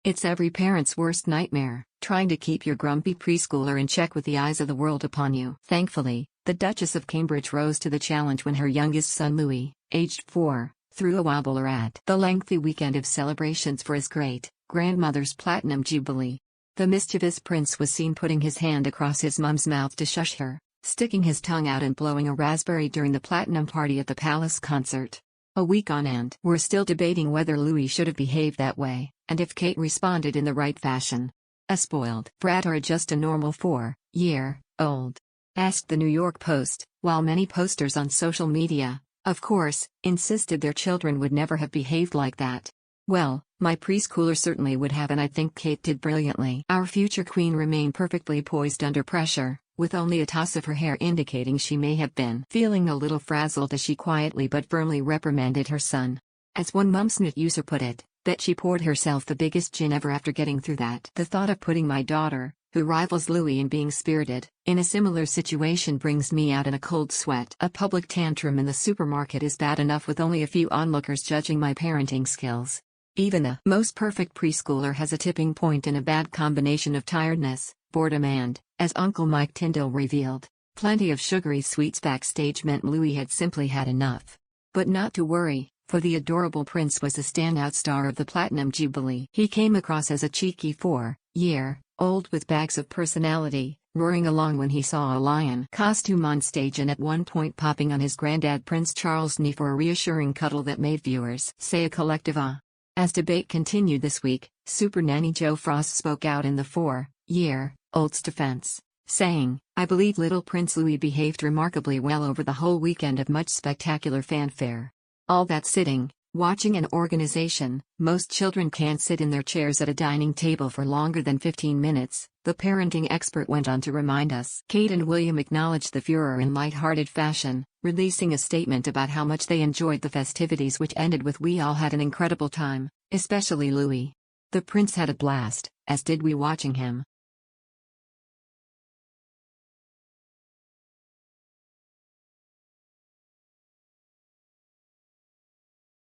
It's every parent's worst nightmare, trying to keep your grumpy preschooler in check with the eyes of the world upon you. Thankfully, the Duchess of Cambridge rose to the challenge when her youngest son Louis, aged 4, threw a wobbler at the lengthy weekend of celebrations for his great-grandmother's Platinum Jubilee. The mischievous prince was seen putting his hand across his mum's mouth to shush her, sticking his tongue out and blowing a raspberry during the Platinum party at the palace concert. A week on end, we're still debating whether Louis should have behaved that way, and if Kate responded in the right fashion. A spoiled brat or just a normal 4-year-old? Asked the New York Post, while many posters on social media, of course, insisted their children would never have behaved like that. Well, my preschooler certainly would have, and I think Kate did brilliantly. Our future queen remained perfectly poised under pressure, with only a toss of her hair indicating she may have been feeling a little frazzled as she quietly but firmly reprimanded her son. As one Mumsnet user put it, bet she poured herself the biggest gin ever after getting through that. The thought of putting my daughter, who rivals Louis in being spirited, in a similar situation brings me out in a cold sweat. A public tantrum in the supermarket is bad enough with only a few onlookers judging my parenting skills. Even the most perfect preschooler has a tipping point in a bad combination of tiredness, boredom and, as Uncle Mike Tyndall revealed, plenty of sugary sweets backstage meant Louis had simply had enough. But not to worry, for the adorable prince was the standout star of the Platinum Jubilee. He came across as a cheeky 4-year-old with bags of personality, roaring along when he saw a lion costume on stage and at one point popping on his granddad Prince Charles' knee for a reassuring cuddle that made viewers say a collective ah. As debate continued this week, Super Nanny Joe Frost spoke out in the 4-year-old's defense, saying, "I believe little Prince Louis behaved remarkably well over the whole weekend of much spectacular fanfare. All that sitting, watching an organization, most children can't sit in their chairs at a dining table for longer than 15 minutes, the parenting expert went on to remind us." Kate and William acknowledged the furor in light-hearted fashion, releasing a statement about how much they enjoyed the festivities, which ended with "We all had an incredible time, especially Louis. The prince had a blast, as did we watching him."